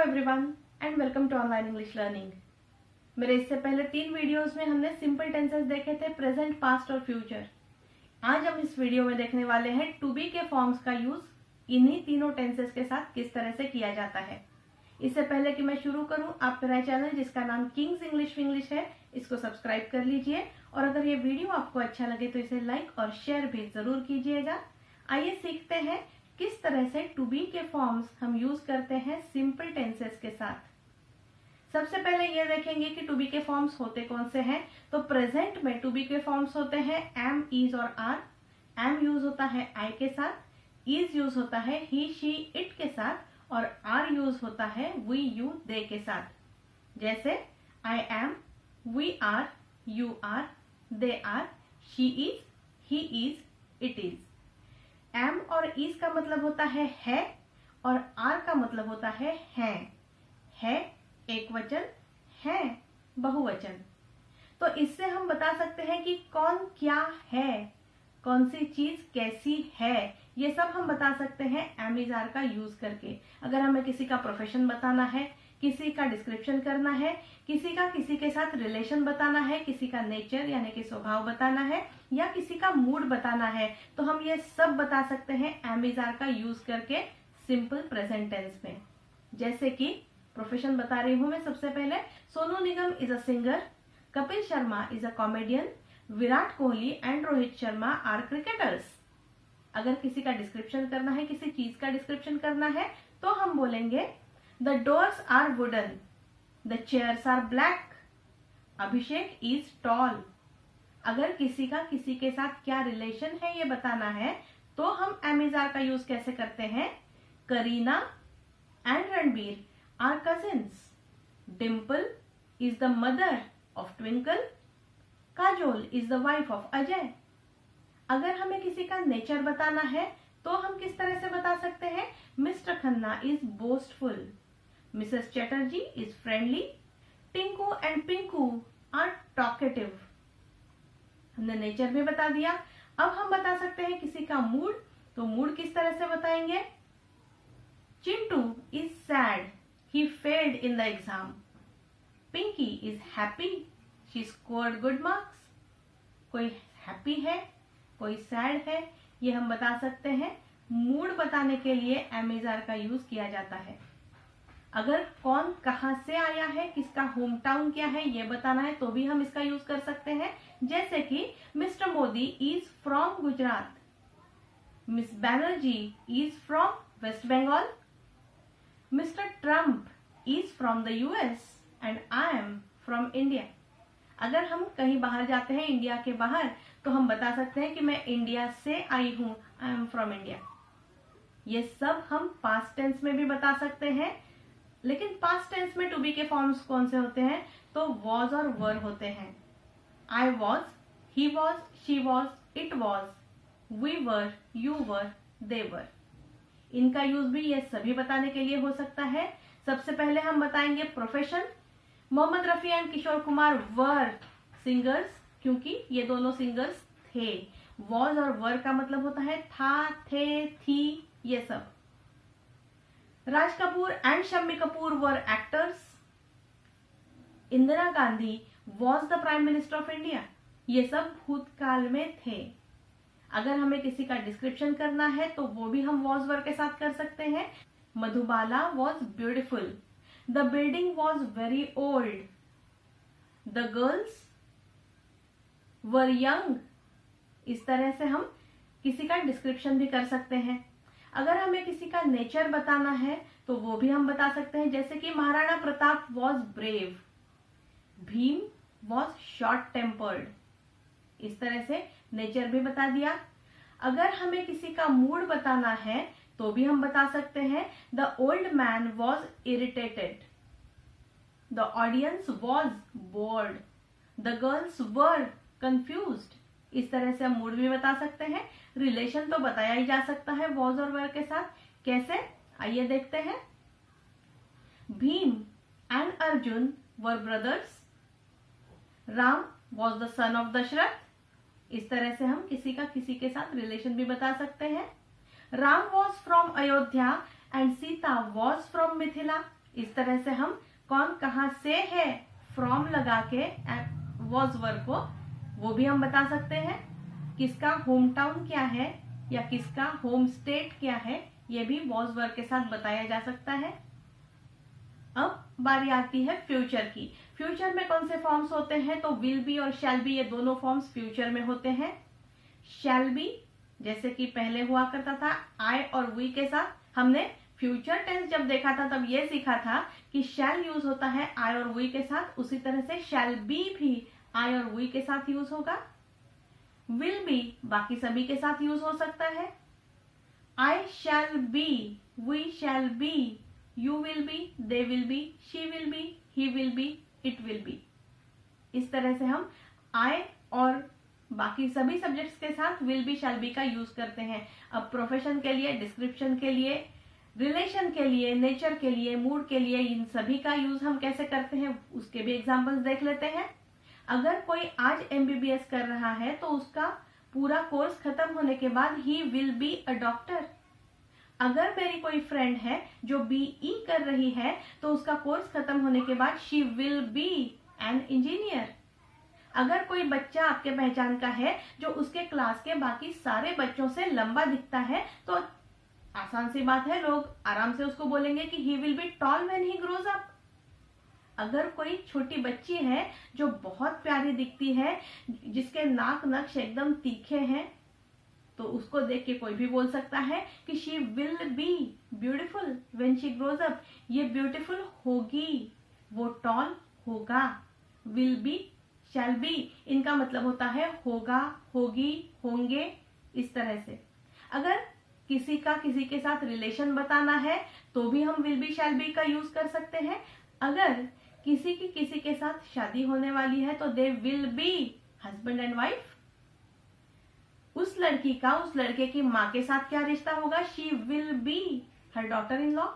Everyone and welcome to online English learning. मेरे इससे पहले 3 वीडियोस में हमने सिंपल टेंसेस देखे थे, प्रेजेंट, पास्ट और फ्यूचर। आज हम इस वीडियो में देखने वाले हैं टू बी के फॉर्म्स का यूज इन्हीं तीनों टेंसेस के साथ किस तरह से किया जाता है। इससे पहले कि मैं शुरू करूं, आप मेरा चैनल जिसका नाम किंग्स इंग्लिश है, इसको सब्सक्राइब कर लीजिए और अगर ये वीडियो आपको अच्छा लगे तो इसे लाइक और शेयर भी जरूर कीजिएगा। आइए सीखते हैं किस तरह से टू बी के फॉर्म्स हम यूज करते हैं सिंपल टेंसेस के साथ। सबसे पहले ये देखेंगे कि टू बी के फॉर्म्स होते कौन से हैं। तो प्रेजेंट में टू बी के फॉर्म्स होते हैं एम, इज और आर। एम यूज होता है आई के साथ, इज यूज होता है ही, शी, इट के साथ और आर यूज होता है वी, यू, दे के साथ। जैसे I am, we are, you are, they are, she is, he is, it is. Am और इज का मतलब होता है और आर का मतलब होता है एक वचन, है बहुवचन। तो इससे हम बता सकते हैं कि कौन क्या है, कौन सी चीज कैसी है, ये सब हम बता सकते हैं एम इज आर का यूज करके। अगर हमें किसी का प्रोफेशन बताना है, किसी का डिस्क्रिप्शन करना है, किसी के साथ रिलेशन बताना है, किसी का नेचर यानी कि स्वभाव बताना है या किसी का मूड बताना है, तो हम ये सब बता सकते हैं एम इज आर का यूज करके सिंपल प्रेजेंट टेंस में। जैसे कि प्रोफेशन बता रही हूं मैं सबसे पहले। Sonu Nigam is a singer, Kapil Sharma is a comedian, Virat Kohli and Rohit Sharma are cricketers. अगर किसी का डिस्क्रिप्शन करना है, किसी चीज का डिस्क्रिप्शन करना है, तो हम बोलेंगे the doors are wooden, the chairs are black, Abhishek is tall. अगर किसी का किसी के साथ क्या रिलेशन है ये बताना है, तो हम एम इज आर का यूज कैसे करते हैं। Kareena and Ranbir are cousins, Dimple is the mother of Twinkle, Kajol is the wife of Ajay. अगर हमें किसी का नेचर बताना है तो हम किस तरह से बता सकते हैं। Mr Khanna is boastful, Mrs Chatterjee is friendly, Tinku and Pinku are talkative. हमने नेचर भी बता दिया। अब हम बता सकते हैं किसी का मूड, तो मूड किस तरह से बताएंगे। Chintu is sad, he failed in the exam, Pinky is happy, she scored good marks. कोई हैप्पी है, कोई सैड है, ये हम बता सकते हैं। मूड बताने के लिए एम इज आर का यूज किया जाता है। अगर कौन कहां से आया है, किसका होम टाउन क्या है, ये बताना है तो भी हम इसका यूज कर सकते हैं। जैसे कि Mr Modi is from Gujarat, Miss Banerjee is from West Bengal, Mr Trump is from the US and I am from India. अगर हम कहीं बाहर जाते हैं, इंडिया के बाहर, तो हम बता सकते हैं कि मैं इंडिया से आई हूं, आई एम फ्रॉम इंडिया। ये सब हम पास्ट टेंस में भी बता सकते हैं, लेकिन पास्ट टेंस में टू बी के फॉर्म्स कौन से होते हैं, तो वॉज और वर होते हैं। I was, he was, she was, it was, we were, you were, they were. इनका यूज भी ये सभी बताने के लिए हो सकता है। सबसे पहले हम बताएंगे profession. Mohammad Rafi and Kishore Kumar were singers, क्योंकि ये दोनों सिंगर्स थे। वॉज और वर का मतलब होता है था, थे, थी, ये सब। Raj Kapoor and Shammi Kapoor were actors. Indira Gandhi was the prime minister of India. ये सब भूतकाल में थे। अगर हमें किसी का डिस्क्रिप्शन करना है तो वो भी हम वॉज वर के साथ कर सकते हैं। Madhubala was beautiful, the building was very old, the girls were young. इस तरह से हम किसी का डिस्क्रिप्शन भी कर सकते हैं। अगर हमें किसी का नेचर बताना है तो वो भी हम बता सकते हैं। जैसे कि Maharana Pratap was brave, Bhim was short tempered. इस तरह से नेचर भी बता दिया। अगर हमें किसी का मूड बताना है तो भी हम बता सकते हैं। The old man was irritated, the audience was bored, the girls were confused. इस तरह से हम मूड भी बता सकते हैं। रिलेशन तो बताया ही जा सकता है वॉज और वर के साथ। कैसे, आइए देखते हैं। Bhim and Arjun were brothers, Ram was the son of Dasharath. इस तरह से हम किसी का किसी के साथ रिलेशन भी बता सकते हैं। Ram was from Ayodhya and Sita was from Mithila. इस तरह से हम कौन कहाँ से है फ्रॉम लगा के वॉज वर्ब को वो भी हम बता सकते हैं। किसका होम टाउन क्या है या किसका होम स्टेट क्या है ये भी वॉज वर्ब के साथ बताया जा सकता है। अब बारी आती है फ्यूचर की। फ्यूचर में कौन से फॉर्म्स होते हैं, तो विल बी और शैल बी ये दोनों फॉर्म्स फ्यूचर में होते हैं। शैल बी जैसे कि पहले हुआ करता था आई और वी के साथ, हमने फ्यूचर टेंस जब देखा था तब ये सीखा था कि शैल यूज होता है आई और वी के साथ, उसी तरह से शैल बी भी आई और वी के साथ यूज होगा। विल बी बाकी सभी के साथ यूज हो सकता है। I shall be, we shall be, you will be, they will be, she will be, he will be, it will be. इस तरह से हम आई और बाकी सभी सब्जेक्ट्स के साथ विल बी शैल बी का यूज करते हैं। अब प्रोफेशन के लिए, डिस्क्रिप्शन के लिए, रिलेशन के लिए, नेचर के लिए, मूड के लिए, इन सभी का यूज हम कैसे करते हैं उसके भी एग्जाम्पल्स देख लेते हैं। अगर कोई आज MBBS कर रहा है तो उसका पूरा कोर्स खत्म होने के बाद ही विल बी अ डॉक्टर। अगर मेरी कोई फ्रेंड है जो BE कर रही है तो उसका कोर्स खत्म होने के बाद she will B an engineer. अगर कोई बच्चा आपके पहचान का है जो उसके क्लास के बाकी सारे बच्चों से लंबा दिखता है तो आसान सी बात है, लोग आराम से उसको बोलेंगे कि ही will B tall when he grows up. अगर कोई छोटी बच्ची है जो बहुत प्यारी दिखती है, जिसके नाक नक्श एकदम तीखे हैं, तो उसको देख के कोई भी बोल सकता है कि she will B beautiful when she grows up. ये ब्यूटीफुल होगी, वो टॉल होगा। विल बी शैल बी इनका मतलब होता है होगा, होगी, होंगे, इस तरह से। अगर किसी का किसी के साथ रिलेशन बताना है तो भी हम विल बी शैल बी का यूज कर सकते हैं। अगर किसी की किसी के साथ शादी होने वाली है तो दे will be husband and wife. उस लड़की का उस लड़के की माँ के साथ क्या रिश्ता होगा, she will B her daughter in law.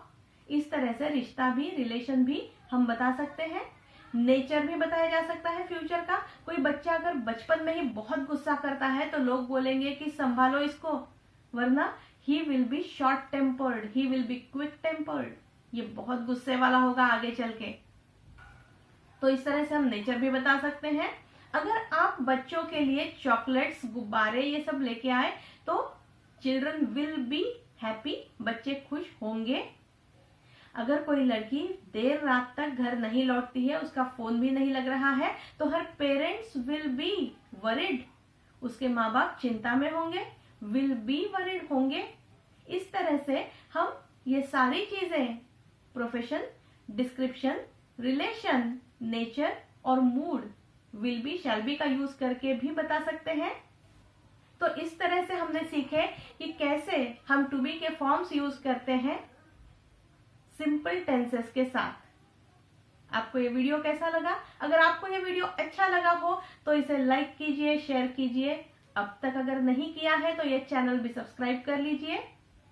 इस तरह से रिश्ता भी, रिलेशन भी हम बता सकते हैं। नेचर भी बताया जा सकता है फ्यूचर का। कोई बच्चा अगर बचपन में ही बहुत गुस्सा करता है तो लोग बोलेंगे कि संभालो इसको, वरना ही will B short tempered, he will be quick tempered, ये बहुत गुस्से वाला होगा आगे चल के। तो इस तरह से हम नेचर भी बता सकते हैं। अगर आप बच्चों के लिए चॉकलेट्स, गुब्बारे ये सब लेके आए तो चिल्ड्रन विल बी हैप्पी, बच्चे खुश होंगे। अगर कोई लड़की देर रात तक घर नहीं लौटती है, उसका फोन भी नहीं लग रहा है, तो हर पेरेंट्स विल बी वरिड, उसके माँ बाप चिंता में होंगे, विल बी वरिड होंगे। इस तरह से हम ये सारी चीजें प्रोफेशन, डिस्क्रिप्शन, रिलेशन, नेचर और mood will be shall be का यूज करके भी बता सकते हैं। तो इस तरह से हमने सीखे कि कैसे हम टू बी के फॉर्म्स यूज करते हैं सिंपल टेंसेस के साथ। आपको ये वीडियो कैसा लगा? अगर आपको ये वीडियो अच्छा लगा हो तो इसे लाइक कीजिए, शेयर कीजिए। अब तक अगर नहीं किया है तो ये चैनल भी सब्सक्राइब कर लीजिए।